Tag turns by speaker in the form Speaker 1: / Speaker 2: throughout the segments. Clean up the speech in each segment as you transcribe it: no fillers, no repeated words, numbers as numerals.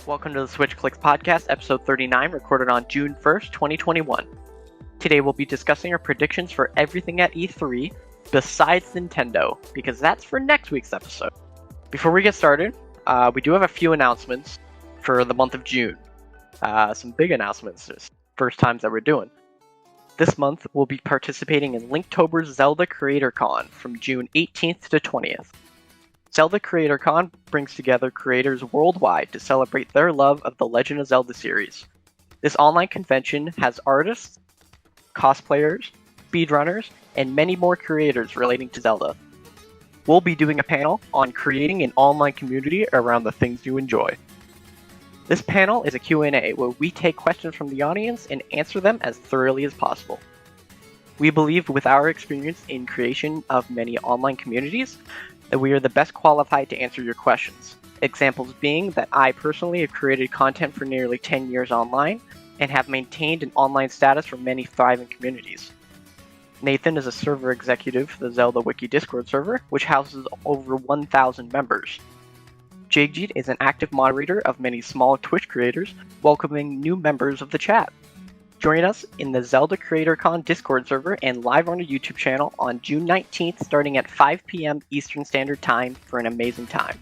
Speaker 1: Welcome to the Switch Clicks Podcast, episode 39, recorded on June 1st, 2021. Today we'll be discussing our predictions for everything at E3, besides Nintendo, because that's for next week's episode. Before we get started, we do have a few announcements for the month of June. Some big announcements, just first times that we're doing. This month, we'll be participating in Linktobers Zelda Creator-Con from June 18th to 20th. Zelda Creator-Con brings together creators worldwide to celebrate their love of the Legend of Zelda series. This online convention has artists, cosplayers, speedrunners, and many more creators relating to Zelda. We'll be doing a panel on creating an online community around the things you enjoy. This panel is a Q&A where we take questions from the audience and answer them as thoroughly as possible. We believe with our experience in creation of many online communities that we are the best qualified to answer your questions. Examples being that I personally have created content for nearly 10 years online and have maintained an online status for many thriving communities. Nathan is a server executive for the Zelda Wiki Discord server, which houses over 1,000 members. Jagjit is an active moderator of many small Twitch creators, welcoming new members of the chat. Join us in the Zelda Creator-Con Discord server and live on our YouTube channel on June 19th starting at 5 p.m. Eastern Standard Time for an amazing time.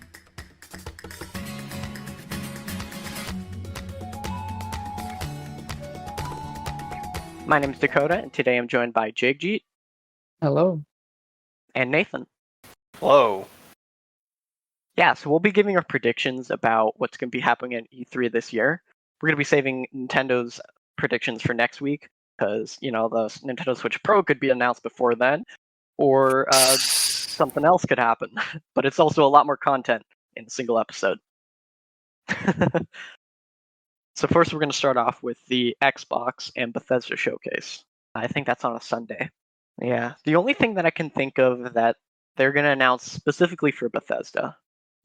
Speaker 1: My name is Dakota, and today I'm joined by Jagjit.
Speaker 2: Hello.
Speaker 1: And Nathan.
Speaker 3: Hello.
Speaker 1: Yeah, so we'll be giving our predictions about what's going to be happening at E3 this year. We're going to be saving Nintendo's predictions for next week because, the Nintendo Switch Pro could be announced before then, or something else could happen. But it's also a lot more content in a single episode. So first we're going to start off with the Xbox and Bethesda showcase. I think that's on a Sunday. Yeah, the only thing that I can think of that they're going to announce specifically for Bethesda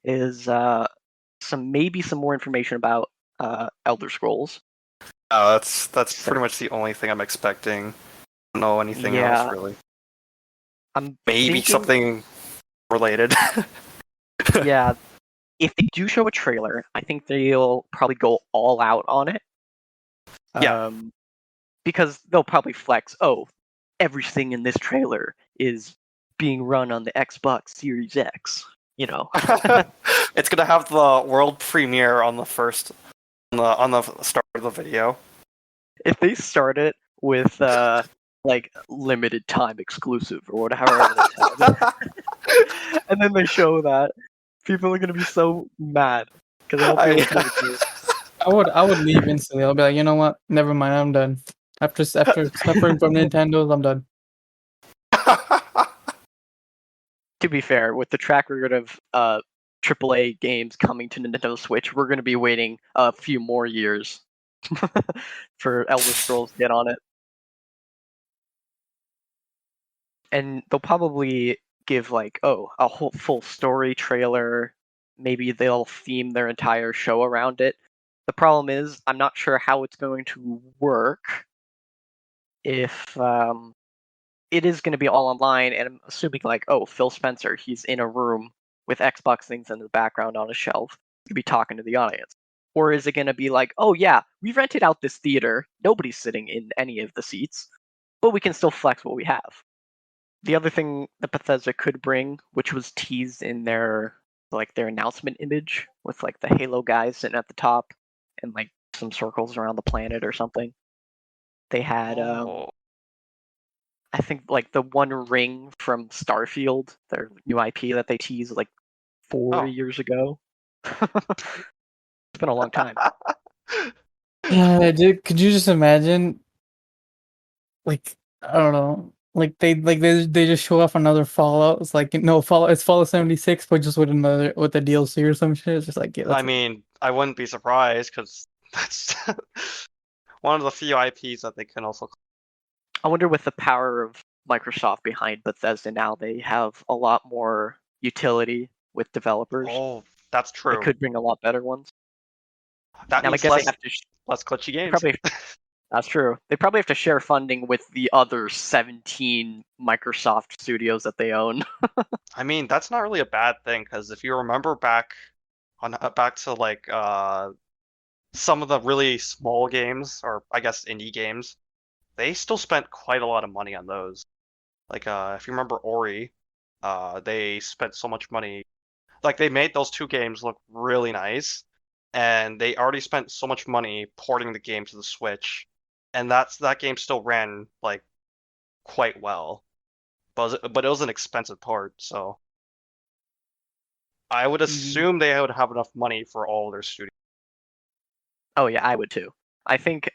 Speaker 1: is some more information about Elder Scrolls.
Speaker 3: Oh, that's pretty much the only thing I'm expecting. I don't know anything else really.
Speaker 1: I'm
Speaker 3: Maybe
Speaker 1: thinking,
Speaker 3: something related.
Speaker 1: Yeah, if they do show a trailer, I think they'll probably go all out on it.
Speaker 3: Yeah.
Speaker 1: Because they'll probably flex, everything in this trailer is being run on the Xbox Series X.
Speaker 3: It's gonna have the world premiere on the start of the video.
Speaker 1: If they start it with limited time exclusive or whatever, and then they show that, people are gonna be so mad because
Speaker 2: I would leave instantly. I'll be like, you know what? Never mind. I'm done. After suffering from Nintendo, I'm done.
Speaker 1: To be fair, with the track record of AAA games coming to Nintendo Switch, we're going to be waiting a few more years for Elder Scrolls to get on it. And they'll probably give a whole full story trailer. Maybe they'll theme their entire show around it. The problem is, I'm not sure how it's going to work if it is going to be all online, and I'm assuming Phil Spencer, he's in a room with Xbox things in the background on a shelf to be talking to the audience. Or is it going to be we rented out this theater, nobody's sitting in any of the seats, but we can still flex what we have. The other thing that Bethesda could bring, which was teased in their announcement image with the Halo guys sitting at the top and some circles around the planet or something. They had I think the One Ring from Starfield, their new IP that they teased 4 years ago. It's been a long time.
Speaker 2: Yeah, dude, could you just imagine? I don't know. They just show off another Fallout. It's Fallout. It's Fallout 76, but just with a DLC or some shit. It's just
Speaker 3: I mean, I wouldn't be surprised because that's one of the few IPs that they can also.
Speaker 1: I wonder, with the power of Microsoft behind Bethesda now, they have a lot more utility with developers.
Speaker 3: Oh, that's true.
Speaker 1: They could bring a lot better ones.
Speaker 3: That
Speaker 1: now,
Speaker 3: means
Speaker 1: I guess
Speaker 3: less glitchy games.
Speaker 1: That's true. They probably have to share funding with the other 17 Microsoft studios that they own.
Speaker 3: I mean, that's not really a bad thing, because if you remember back to some of the really small games, or I guess indie games, they still spent quite a lot of money on those. Like if you remember Ori, they spent so much money. Like they made those two games look really nice, and they already spent so much money porting the game to the Switch, and that game still ran like quite well. But it was an expensive port, so I would assume they would have enough money for all their studios.
Speaker 1: Oh yeah, I would too. I think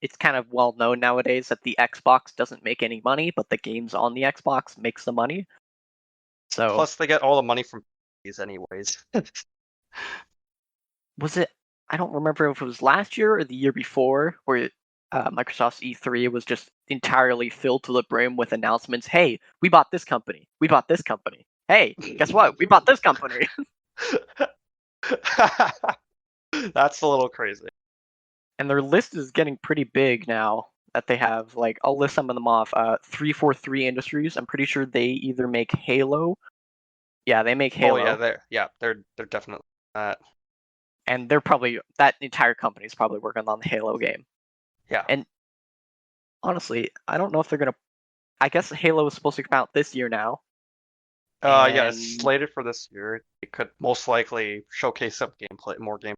Speaker 1: it's kind of well known nowadays that the Xbox doesn't make any money, but the games on the Xbox makes the money. So
Speaker 3: Plus, they get all the money from these anyways.
Speaker 1: was it? I don't remember if it was last year or the year before, where Microsoft's E3 was just entirely filled to the brim with announcements. Hey, we bought this company. We bought this company. Hey, guess what? We bought this company.
Speaker 3: That's a little crazy.
Speaker 1: And their list is getting pretty big now that they have. Like, I'll list some of them off. 343 Industries. I'm pretty sure they either make Halo. Yeah, they make Halo.
Speaker 3: Oh yeah, they're definitely that.
Speaker 1: And they're probably that entire company is probably working on the Halo game.
Speaker 3: Yeah.
Speaker 1: And honestly, I don't know if they're gonna. I guess Halo is supposed to come out this year now.
Speaker 3: Yeah, it's
Speaker 1: And-
Speaker 3: slated for this year. It could most likely showcase some gameplay, more gameplay.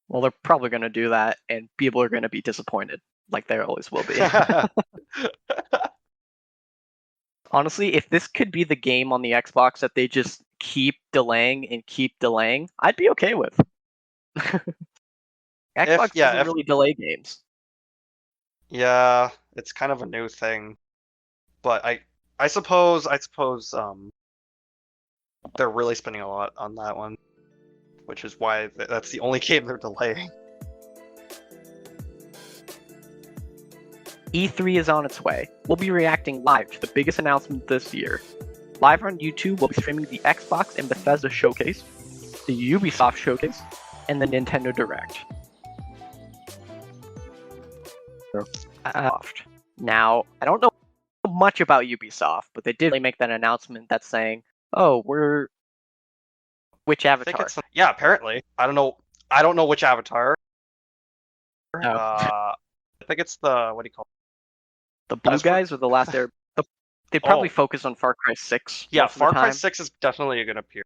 Speaker 1: Well, they're probably gonna do that, and people are gonna be disappointed, like they always will be. Honestly, if this could be the game on the Xbox that they just keep delaying and keep delaying, I'd be okay with. Xbox doesn't really delay games.
Speaker 3: Yeah, it's kind of a new thing, but I suppose they're really spending a lot on that one, which is why that's the only game they're delaying.
Speaker 1: E3 is on its way. We'll be reacting live to the biggest announcement this year. Live on YouTube, we'll be streaming the Xbox and Bethesda Showcase, the Ubisoft Showcase, and the Nintendo Direct. Now, I don't know much about Ubisoft, but they did make that announcement that's saying, "Oh, we're which avatar?"
Speaker 3: Yeah, apparently. I don't know which avatar.
Speaker 1: Oh.
Speaker 3: I think it's the what do you call
Speaker 1: The blue guys or the last air. They probably focus on Far Cry 6.
Speaker 3: Yeah,
Speaker 1: most of the
Speaker 3: Far Cry
Speaker 1: time.
Speaker 3: 6 is definitely going to appear.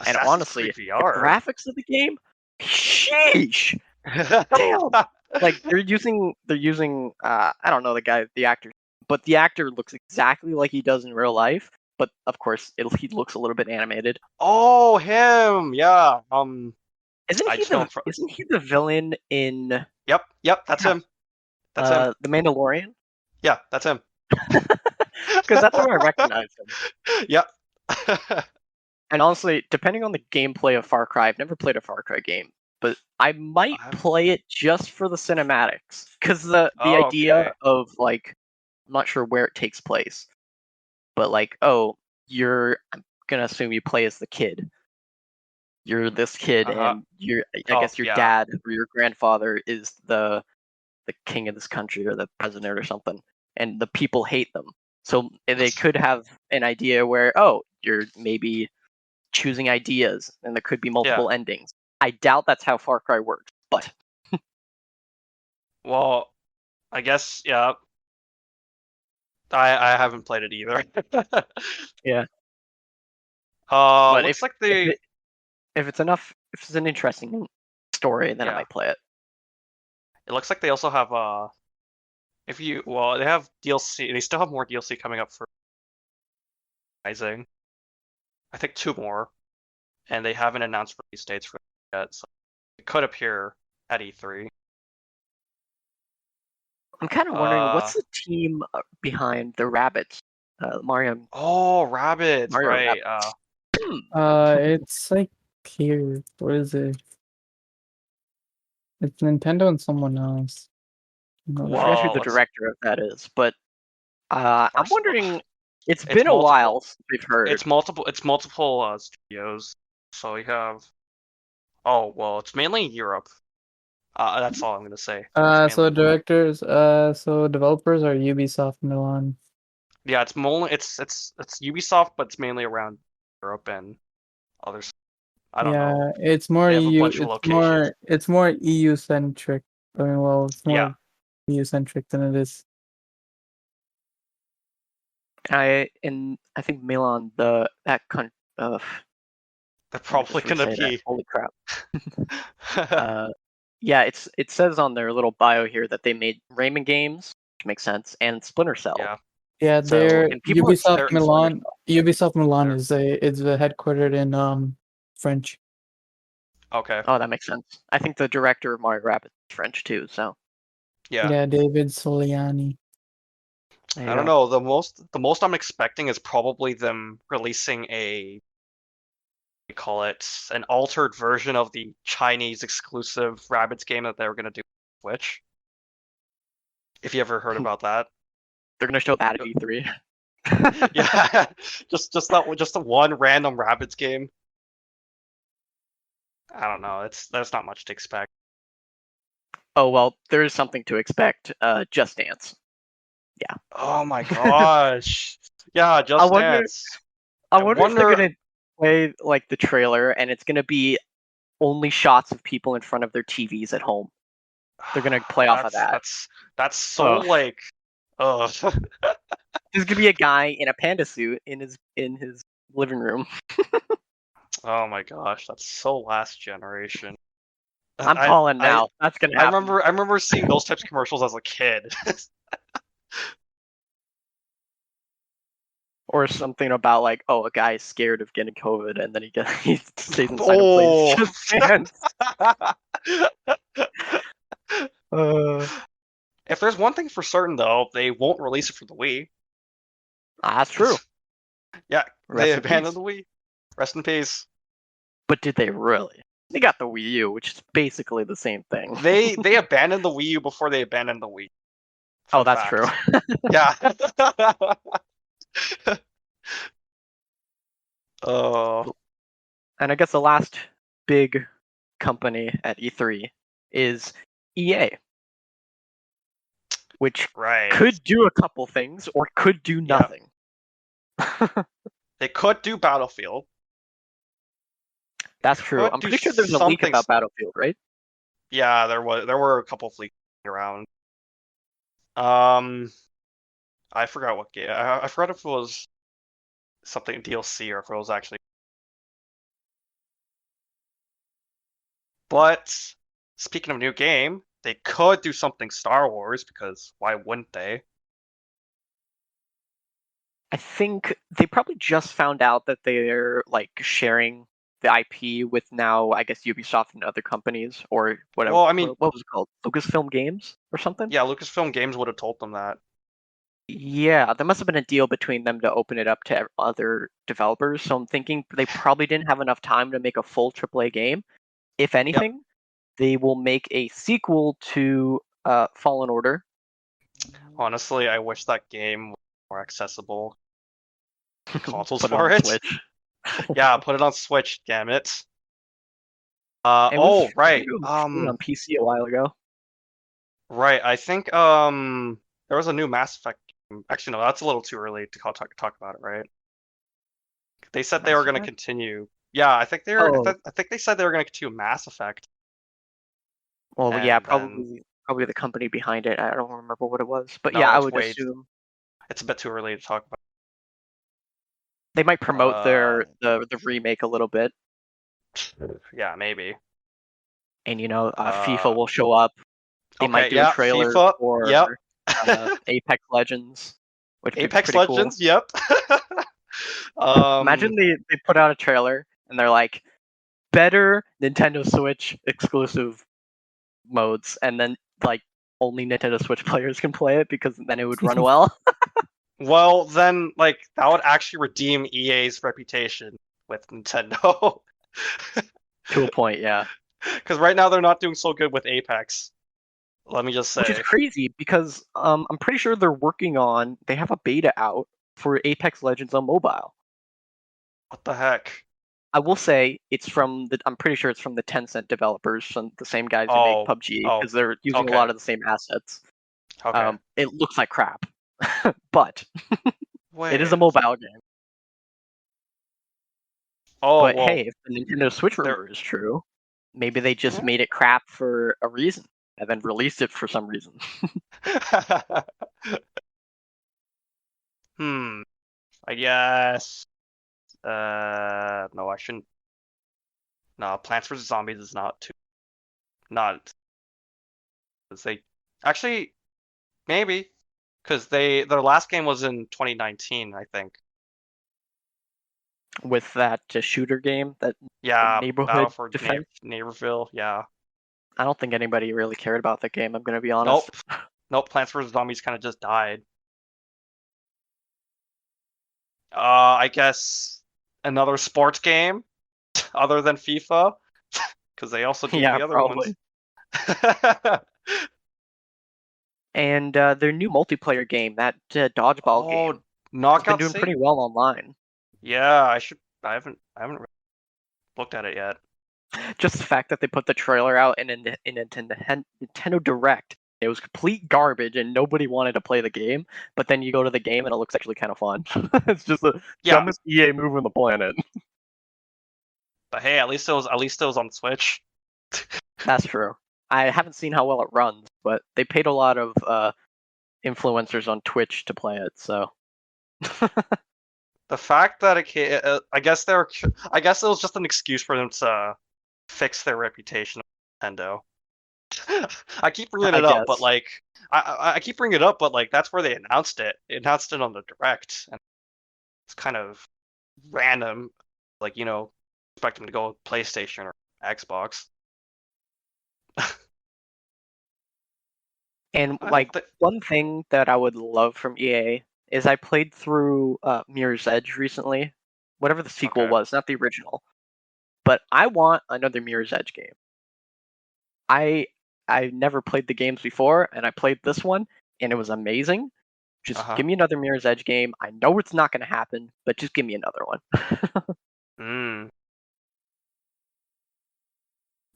Speaker 1: And honestly, the graphics of the game, sheesh, damn. Like they're using I don't know the actor, but the actor looks exactly like he does in real life. But of course, he looks a little bit animated.
Speaker 3: Oh, him, yeah.
Speaker 1: Isn't he the villain in?
Speaker 3: Yep, that's him. That's him.
Speaker 1: The Mandalorian.
Speaker 3: Yeah, that's him.
Speaker 1: Because that's where I recognize him.
Speaker 3: Yep.
Speaker 1: And honestly, depending on the gameplay of Far Cry, I've never played a Far Cry game, but I might play it just for the cinematics. Because the idea of, like, I'm not sure where it takes place, but like, I'm going to assume you play as the kid. You're this kid, and I guess your dad or your grandfather is the king of this country or the president or something, and the people hate them. So they could have an idea where, you're maybe choosing ideas, and there could be multiple endings. I doubt that's how Far Cry works, but...
Speaker 3: Well, I guess, yeah. I haven't played it either.
Speaker 1: Yeah.
Speaker 3: But looks like
Speaker 1: if it's an interesting story, then I might play it.
Speaker 3: It looks like they also have they have DLC. They still have more DLC coming up for Rising. I think 2 more, and they haven't announced release dates for it yet, so it could appear at E3.
Speaker 1: I'm kind of wondering what's the team behind the Rabbids, Mario.
Speaker 3: Oh, Rabbids,
Speaker 1: Mario
Speaker 3: right?
Speaker 1: Rabbids.
Speaker 2: It's like here. What is it? It's Nintendo and someone else.
Speaker 1: I forget who the director of that is, but I'm wondering. It's been a while since we've heard.
Speaker 3: It's multiple studios. So we have. Oh well, it's mainly Europe. That's all I'm gonna say.
Speaker 2: So directors, so developers are Ubisoft Milan.
Speaker 3: Yeah, it's Ubisoft, but it's mainly around Europe and others. I don't know.
Speaker 2: It's more
Speaker 3: They have a
Speaker 2: EU.
Speaker 3: bunch of locations.
Speaker 2: It's more EU centric. I mean, well, it's more
Speaker 3: Yeah.
Speaker 2: EU centric than it is.
Speaker 1: I think Milan, that country.
Speaker 3: They're
Speaker 1: Let me
Speaker 3: probably
Speaker 1: just
Speaker 3: gonna
Speaker 1: re-say that.
Speaker 3: be.
Speaker 1: Holy crap. Yeah, it says on their little bio here that they made Rayman games, which makes sense, and Splinter Cell.
Speaker 3: Yeah.
Speaker 2: Yeah,
Speaker 1: So,
Speaker 2: they're
Speaker 1: and people are
Speaker 2: Ubisoft
Speaker 1: expecting Splinter
Speaker 2: Milan. Ubisoft Milan
Speaker 3: They're-
Speaker 2: is headquartered in French.
Speaker 3: Okay.
Speaker 1: Oh, that makes sense. I think the director of Mario Rabbids is French too, so
Speaker 3: Yeah.
Speaker 2: Yeah, David Soliani.
Speaker 1: there you
Speaker 3: I don't
Speaker 1: go.
Speaker 3: know. The most I'm expecting is probably them releasing we call it an altered version of the Chinese exclusive Rabbids game that they were gonna do on Switch. If you ever heard about that.
Speaker 1: They're gonna show that at E3.
Speaker 3: Yeah. just the one random Rabbids game. I don't know. There's not much to expect.
Speaker 1: Oh well, there is something to expect. Just Dance.
Speaker 3: Oh my gosh. Yeah,
Speaker 1: I
Speaker 3: Just
Speaker 1: wonder.
Speaker 3: Dance.
Speaker 1: I wonder if they're gonna play like the trailer, and it's gonna be only shots of people in front of their TVs at home. They're gonna play off of that.
Speaker 3: That's so
Speaker 1: Ugh.
Speaker 3: like ugh.
Speaker 1: There's gonna be a guy in a panda suit in his living room.
Speaker 3: Oh my gosh, that's so last generation.
Speaker 1: I'm calling now. That's gonna
Speaker 3: I
Speaker 1: happen.
Speaker 3: remember seeing those types of commercials as a kid.
Speaker 1: Or something about like, oh, a guy is scared of getting COVID, and then he stays inside
Speaker 3: Oh.
Speaker 1: and plays Just Dance.
Speaker 3: If there's one thing for certain though, they won't release it for the Wii.
Speaker 1: That's true.
Speaker 3: Yeah,
Speaker 1: Rest
Speaker 3: they
Speaker 1: in
Speaker 3: abandoned
Speaker 1: peace.
Speaker 3: the Wii. Rest in peace.
Speaker 1: But did they really? They got the Wii U, which is basically the same thing.
Speaker 3: They abandoned the Wii U before they abandoned the Wii.
Speaker 1: Oh,
Speaker 3: Fun
Speaker 1: that's
Speaker 3: fact.
Speaker 1: true.
Speaker 3: Yeah. Oh.
Speaker 1: And I guess the last big company at E3 is EA, which
Speaker 3: Right.
Speaker 1: could do a couple things or could do nothing.
Speaker 3: They could do Battlefield.
Speaker 1: That's true.
Speaker 3: Could
Speaker 1: I'm
Speaker 3: do
Speaker 1: pretty sure there's a leak
Speaker 3: something
Speaker 1: about Battlefield, right?
Speaker 3: Yeah, there were a couple of leaks around. I forgot what game. I forgot if it was something DLC or if it was actually. But speaking of new game, they could do something Star Wars because why wouldn't they?
Speaker 1: I think they probably just found out that they're like sharing the IP with now, I guess, Ubisoft and other companies or whatever.
Speaker 3: Well, I mean,
Speaker 1: what was it called? Lucasfilm Games or something?
Speaker 3: yeah, Lucasfilm Games would have told them that.
Speaker 1: Yeah, there must have been a deal between them to open it up to other developers. So I'm thinking they probably didn't have enough time to make a full AAA game. If anything, they will make a sequel to Fallen Order.
Speaker 3: Honestly, I wish that game was more accessible. Consoles
Speaker 1: Put
Speaker 3: for
Speaker 1: on
Speaker 3: it.
Speaker 1: Switch.
Speaker 3: Yeah, put it on Switch, damn it.
Speaker 1: It was
Speaker 3: right.
Speaker 1: free on PC a while ago.
Speaker 3: Right. I think there was a new Mass Effect game. Actually, no, that's a little too early to talk about it, right? They said they were going to continue. Yeah, I think I think they said they were going to continue Mass Effect.
Speaker 1: Well,
Speaker 3: And
Speaker 1: yeah,
Speaker 3: then-
Speaker 1: probably the company behind it. I don't remember what it was, but
Speaker 3: No,
Speaker 1: yeah, I
Speaker 3: it's
Speaker 1: would
Speaker 3: way-
Speaker 1: assume
Speaker 3: It's a bit too early to talk about.
Speaker 1: they might promote the remake a little bit,
Speaker 3: Yeah, maybe.
Speaker 1: and FIFA will show up. They might do a trailer
Speaker 3: FIFA.
Speaker 1: for
Speaker 3: Yep.
Speaker 1: Apex Legends, which would be
Speaker 3: Apex
Speaker 1: pretty
Speaker 3: Legends.
Speaker 1: cool.
Speaker 3: Yep.
Speaker 1: Imagine they put out a trailer and they're like, better Nintendo Switch exclusive modes, and then like only Nintendo Switch players can play it because then it would run well.
Speaker 3: Well, then, like, that would actually redeem EA's reputation with Nintendo.
Speaker 1: To a point, yeah.
Speaker 3: Because right now they're not doing so good with Apex. Let me just say.
Speaker 1: Which is crazy because I'm pretty sure they have a beta out for Apex Legends on mobile.
Speaker 3: What the heck?
Speaker 1: I will say I'm pretty sure it's from the Tencent developers, the same guys who
Speaker 3: Oh,
Speaker 1: make PUBG,
Speaker 3: oh,
Speaker 1: because they're using
Speaker 3: okay.
Speaker 1: a lot of the same assets.
Speaker 3: Okay.
Speaker 1: It looks like crap, but
Speaker 3: Wait.
Speaker 1: it is a mobile game.
Speaker 3: Oh
Speaker 1: But
Speaker 3: well,
Speaker 1: hey, if the Nintendo Switch
Speaker 3: there.
Speaker 1: rumor is true, maybe they just
Speaker 3: Yeah.
Speaker 1: made it crap for a reason and then released it for some reason.
Speaker 3: I guess. No, I shouldn't. No, Plants vs Zombies is not too. Not. 'Cause they actually maybe because their last game was in 2019, I think.
Speaker 1: With that shooter game, that
Speaker 3: Yeah, Battle
Speaker 1: neighborhood
Speaker 3: for
Speaker 1: defense.
Speaker 3: Neighborville. Yeah.
Speaker 1: I don't think anybody really cared about that game. I'm gonna be honest.
Speaker 3: Nope. Nope. Plants vs Zombies kind of just died. I guess another sports game other than FIFA, because they also do
Speaker 1: Yeah,
Speaker 3: the other
Speaker 1: probably.
Speaker 3: ones.
Speaker 1: And their new multiplayer game, that dodgeball game, has been
Speaker 3: Knockout
Speaker 1: doing pretty
Speaker 3: City.
Speaker 1: well online.
Speaker 3: Yeah, I should. I haven't really looked at it yet.
Speaker 1: Just the fact that they put the trailer out in a Nintendo Direct, it was complete garbage and nobody wanted to play the game. But then you go to the game and it looks actually kind of fun. It's just the
Speaker 3: Yeah,
Speaker 1: dumbest EA move on the planet.
Speaker 3: but hey, at least it was on Switch.
Speaker 1: That's true. I haven't seen how well it runs, but they paid a lot of influencers on Twitch to play it, so.
Speaker 3: The fact that I guess it was just an excuse for them to fix their reputation with Nintendo. I keep bringing it
Speaker 1: I
Speaker 3: up, but
Speaker 1: guess.
Speaker 3: like I keep bringing it up, but like that's where they announced it. They announced it on the Direct, and it's kind of random. Like expect them to go with PlayStation or Xbox.
Speaker 1: And
Speaker 3: I
Speaker 1: like
Speaker 3: don't think.
Speaker 1: one thing that I would love from EA is I played through Mirror's Edge recently, whatever the sequel
Speaker 3: Okay.
Speaker 1: was, not the original. But I want another Mirror's Edge game. I never played the games before, and I played this one, and it was amazing. Just
Speaker 3: Uh-huh.
Speaker 1: give me another Mirror's Edge game. I know it's not going to happen, but just give me another one.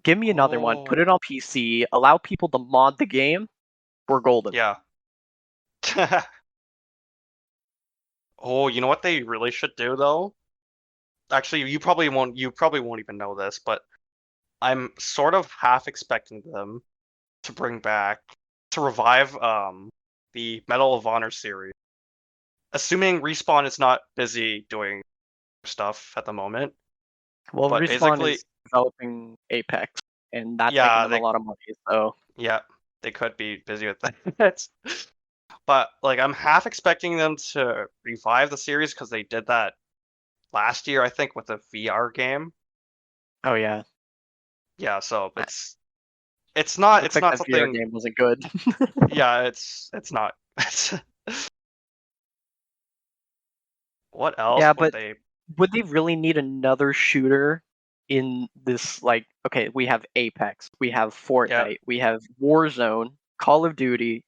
Speaker 1: Give me another one. Put
Speaker 3: Oh.
Speaker 1: it on PC. Allow people to mod the game. We're golden.
Speaker 3: Yeah. Oh, you know what they really should do though? Actually, you probably won't even know this, but I'm sort of half expecting them to revive the Medal of Honor series. Assuming Respawn is not busy doing stuff at the moment.
Speaker 1: Well,
Speaker 3: But
Speaker 1: Respawn
Speaker 3: basically,
Speaker 1: is developing Apex, and that's
Speaker 3: yeah,
Speaker 1: making them a lot of money. So
Speaker 3: they could be busy with that. But like I'm half expecting them to revive the series because they did that last year, I think, with a VR game.
Speaker 1: oh yeah,
Speaker 3: Yeah, so
Speaker 1: I-
Speaker 3: it's not
Speaker 1: looks like that VR
Speaker 3: something.
Speaker 1: game wasn't good.
Speaker 3: Yeah, it's not. What else
Speaker 1: Yeah,
Speaker 3: would
Speaker 1: but
Speaker 3: they?
Speaker 1: would they really need another shooter in this? Like, okay, we have Apex, we have
Speaker 3: Yeah,
Speaker 1: Fortnite, we have Warzone, Call of Duty,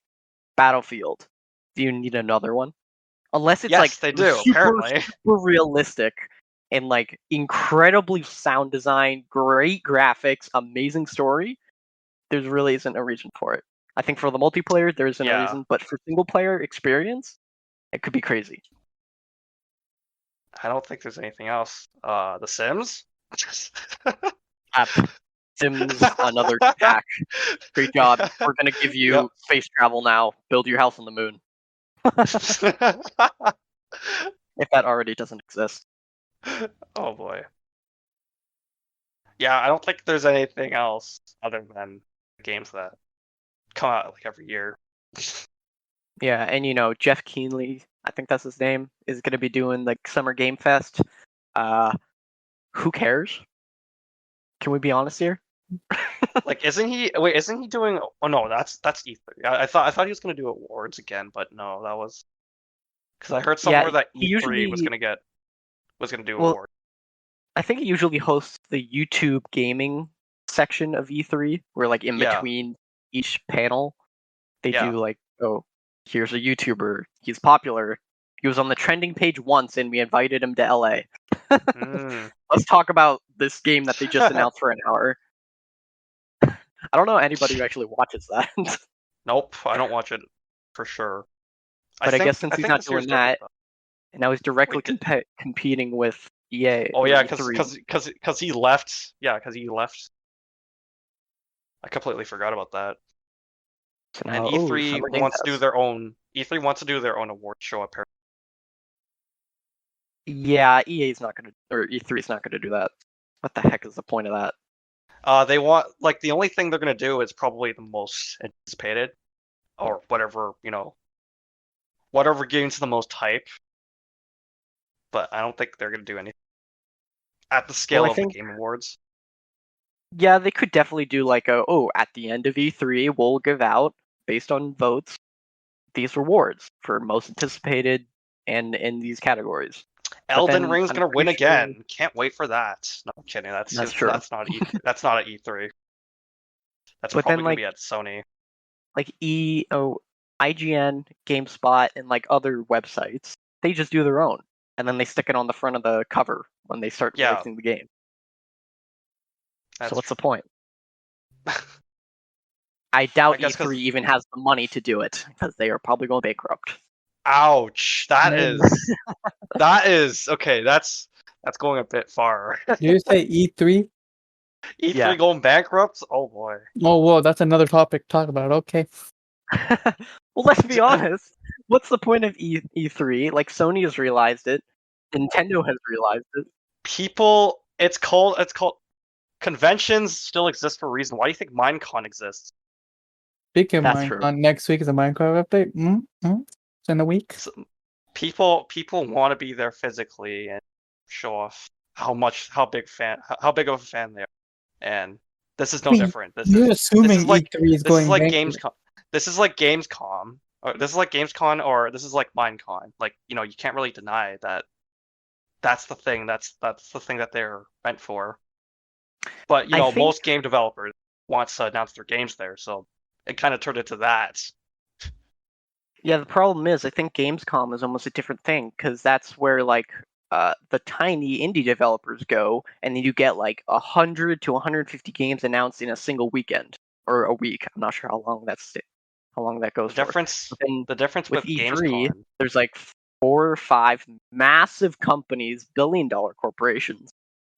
Speaker 1: Battlefield. Do you need another one? Unless it's like
Speaker 3: yes, they do.
Speaker 1: super
Speaker 3: Apparently,
Speaker 1: super realistic and like incredibly sound design, great graphics, amazing story. There really isn't a reason for it. I think for the multiplayer there isn't a
Speaker 3: yeah.
Speaker 1: reason, but for single player experience, it could be crazy.
Speaker 3: I don't think there's anything else. The Sims.
Speaker 1: App Sims, another hack. Great job. We're gonna give
Speaker 3: Yep.
Speaker 1: you space travel now. Build your house on the moon. If that already doesn't exist.
Speaker 3: Oh boy. Yeah, I don't think there's anything else other than games that come out like every year.
Speaker 1: Yeah, and Jeff Keighley, I think that's his name, is gonna be doing like Summer Game Fest. Who cares? Can we be honest here?
Speaker 3: Like, isn't he? Wait, isn't he doing? Oh no, that's E3. I thought he was gonna do awards again, but no, that was because I heard
Speaker 1: Yeah,
Speaker 3: somewhere that
Speaker 1: he
Speaker 3: E3
Speaker 1: usually,
Speaker 3: was gonna do
Speaker 1: well,
Speaker 3: awards.
Speaker 1: I think he usually hosts the YouTube gaming section of E3, where like in
Speaker 3: Yeah,
Speaker 1: between each panel, they
Speaker 3: yeah.
Speaker 1: do like, oh, here's a YouTuber. He's popular. He was on the trending page once, and we invited him to LA.
Speaker 3: Mm.
Speaker 1: Let's talk about this game that they just announced for an hour. I don't know anybody who actually watches that.
Speaker 3: Nope, I don't watch it for sure.
Speaker 1: But I guess since
Speaker 3: I
Speaker 1: he's
Speaker 3: think
Speaker 1: not
Speaker 3: this year's
Speaker 1: doing
Speaker 3: different
Speaker 1: that,
Speaker 3: though.
Speaker 1: and now he's directly
Speaker 3: Wait,
Speaker 1: competing with EA.
Speaker 3: Oh
Speaker 1: or
Speaker 3: yeah,
Speaker 1: E3.
Speaker 3: because he left. Yeah, because he left. I completely forgot about that.
Speaker 1: So
Speaker 3: And
Speaker 1: now,
Speaker 3: E3
Speaker 1: Summer Game
Speaker 3: wants to do
Speaker 1: Pass.
Speaker 3: their own. E3 wants to do their own award show apparently.
Speaker 1: Yeah, EA's not gonna, or E3's not gonna do that. What the heck is the point of that?
Speaker 3: They want like the only thing they're gonna do is probably the most anticipated, or whatever whatever gains the most hype. But I don't think they're gonna do anything at the
Speaker 1: Well,
Speaker 3: scale
Speaker 1: I
Speaker 3: of the
Speaker 1: think,
Speaker 3: Game Awards.
Speaker 1: yeah, they could definitely do like at the end of E3, we'll give out, based on votes, these rewards for most anticipated and in these categories. But
Speaker 3: Elden
Speaker 1: then
Speaker 3: Ring's
Speaker 1: I'm
Speaker 3: gonna win
Speaker 1: pretty sure
Speaker 3: again. Can't wait for that. No, I'm kidding.
Speaker 1: that's true.
Speaker 3: That's not E3. That's not at E3. That's
Speaker 1: But
Speaker 3: probably
Speaker 1: then
Speaker 3: gonna be at Sony.
Speaker 1: like IGN, GameSpot, and like other websites, they just do their own, and then they stick it on the front of the cover when they start
Speaker 3: Yeah,
Speaker 1: releasing the game. So
Speaker 3: that's.
Speaker 1: what's the point? I doubt
Speaker 3: I guess because.
Speaker 1: E3 even has the money to do it because they are probably going bankrupt.
Speaker 3: Ouch.
Speaker 2: Man,
Speaker 3: That is okay. That's going a bit far.
Speaker 2: did you say E3?
Speaker 3: E3
Speaker 1: Yeah.
Speaker 3: going bankrupt? Oh boy.
Speaker 2: Oh, whoa, that's another topic to talk about. Okay.
Speaker 1: Well, let's be honest. What's the point of E3? Like Sony has realized it, Nintendo has realized it.
Speaker 3: People, it's called conventions still exist for a reason. Why do you think Minecon exists?
Speaker 2: Speaking of
Speaker 1: That's true.
Speaker 2: Minecraft, next week is a Minecraft update. It's in a week.
Speaker 3: So, people want to be there physically and show off how big of a fan they are. And this is no
Speaker 2: Wait,
Speaker 3: different.
Speaker 2: You're assuming
Speaker 3: like
Speaker 2: E3 is
Speaker 3: this is
Speaker 2: going
Speaker 3: like
Speaker 2: bankrupt.
Speaker 3: Gamescom. This is like Gamescom. Or this is like Gamescom, or this is like Minecon. Like, you can't really deny that that's the thing. That's the thing that they're meant for. But
Speaker 1: I think,
Speaker 3: most game developers want to announce their games there, so it kind of turned into that.
Speaker 1: yeah, the problem is I think Gamescom is almost a different thing because that's where like the tiny indie developers go, and then you get like 100 to 150 games announced in a single weekend or a week. I'm not sure how long that goes
Speaker 3: The
Speaker 1: for.
Speaker 3: difference,
Speaker 1: But then
Speaker 3: the difference
Speaker 1: with
Speaker 3: with
Speaker 1: E3,
Speaker 3: Gamescom,
Speaker 1: there's like 4 or 5 massive companies, billion-dollar corporations,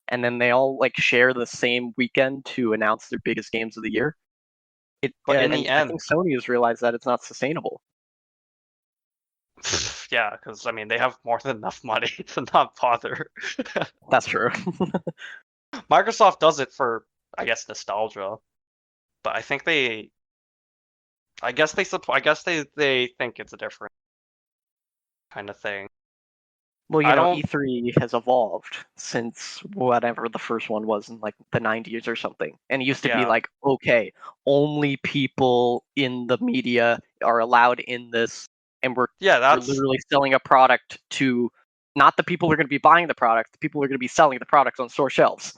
Speaker 1: and then they all like share the same weekend to announce their biggest games of the year.
Speaker 3: but in
Speaker 1: And
Speaker 3: the
Speaker 1: I
Speaker 3: end,
Speaker 1: think Sony has realized that it's not sustainable.
Speaker 3: yeah, because I mean they have more than enough money to not bother.
Speaker 1: That's true.
Speaker 3: Microsoft does it for, I guess, nostalgia, but I think I guess they think it's a different kind of thing.
Speaker 1: Well,
Speaker 3: I don't,
Speaker 1: E3 has evolved since whatever the first one was in like the 90s or something. And it used to be
Speaker 3: yeah,
Speaker 1: like, okay, only people in the media are allowed in this, and we're
Speaker 3: that's
Speaker 1: literally selling a product to not the people who are going to be buying the product, the people who are going to be selling the products on store shelves.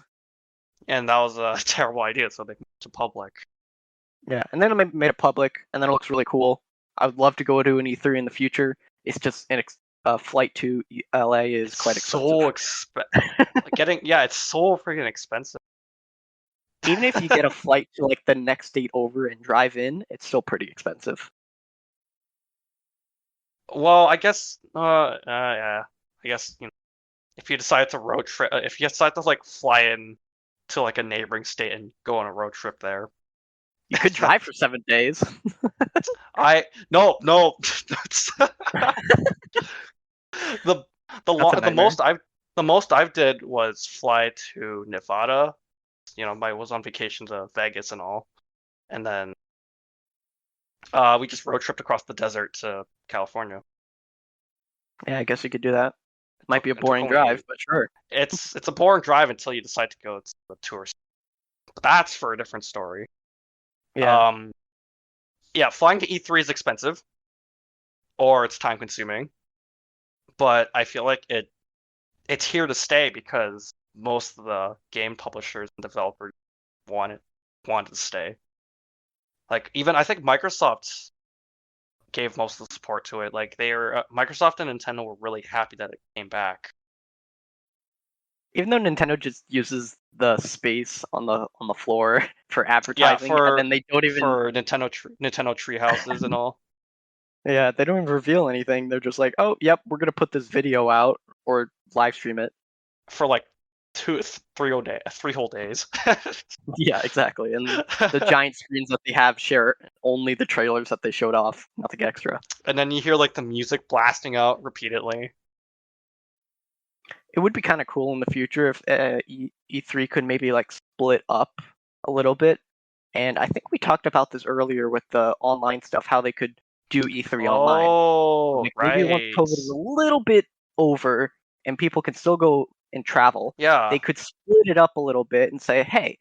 Speaker 3: and that was a terrible idea, so they to public.
Speaker 1: Yeah, and then it made it public, and then it looks really cool. I would love to go to an E3 in the future. It's just a flight to LA is quite
Speaker 3: So
Speaker 1: expensive.
Speaker 3: it's so freaking expensive.
Speaker 1: Even if you get a flight to like the next state over and drive in, it's still pretty expensive.
Speaker 3: Well, I guess, yeah, I guess if you decide to road trip, if you decide to like fly in to like a neighboring state and go on a road trip there,
Speaker 1: You could drive for 7 days.
Speaker 3: no the
Speaker 1: That's a nightmare.
Speaker 3: the most I've did was fly to Nevada. I was on vacation to Vegas and all, and then we just road tripped across the desert to California.
Speaker 1: Yeah, I guess you could do that. It might be a
Speaker 3: It took
Speaker 1: boring
Speaker 3: only
Speaker 1: drive, but sure.
Speaker 3: It's a boring drive until you decide to go to the tourist. But that's for a different story.
Speaker 1: Yeah.
Speaker 3: Yeah, flying to E3 is expensive, or it's time consuming. But I feel like it's here to stay because most of the game publishers and developers want to stay. Like, even I think Microsoft gave most of the support to it. Like, Microsoft and Nintendo were really happy that it came back.
Speaker 1: Even though Nintendo just uses the space on the floor for
Speaker 3: Yeah,
Speaker 1: advertising, and then they don't even
Speaker 3: for Nintendo tree houses and all.
Speaker 1: yeah, they don't even reveal anything. They're just like, oh, yep, we're gonna put this video out or live stream it.
Speaker 3: for like 3 whole days.
Speaker 1: Yeah, exactly. And the giant screens that they have share only the trailers that they showed off, nothing extra.
Speaker 3: And then you hear like the music blasting out repeatedly.
Speaker 1: It would be kind of cool in the future if E3 could maybe like split up a little bit. And I think we talked about this earlier with the online stuff, how they could do E3 online.
Speaker 3: Oh,
Speaker 1: Like maybe once
Speaker 3: right.
Speaker 1: COVID is a little bit over and people can still go and travel,
Speaker 3: Yeah.
Speaker 1: they could split it up a little bit and say, hey,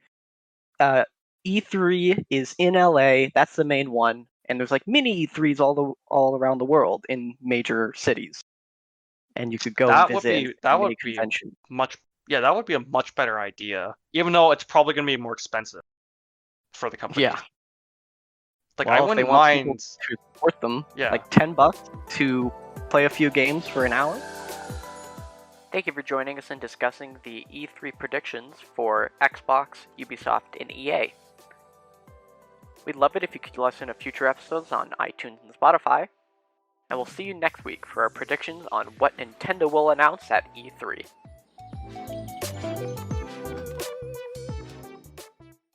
Speaker 1: E3 is in LA, that's the main one, and there's like mini E3s all around the world in major cities. And you could go and
Speaker 3: That would
Speaker 1: visit and
Speaker 3: be
Speaker 1: see
Speaker 3: that
Speaker 1: a
Speaker 3: would
Speaker 1: mini
Speaker 3: be
Speaker 1: convention.
Speaker 3: that would be a much better idea. Even though it's probably going to be more expensive for the company.
Speaker 1: Yeah.
Speaker 3: Like
Speaker 1: Well,
Speaker 3: I
Speaker 1: if they
Speaker 3: wouldn't
Speaker 1: want people
Speaker 3: mind.
Speaker 1: to support them,
Speaker 3: Yeah.
Speaker 1: like $10 to play a few games for an hour. Thank you for joining us in discussing the E3 predictions for Xbox, Ubisoft, and EA. We'd love it if you could listen to future episodes on iTunes and Spotify, and we'll see you next week for our predictions on what Nintendo will announce at E3.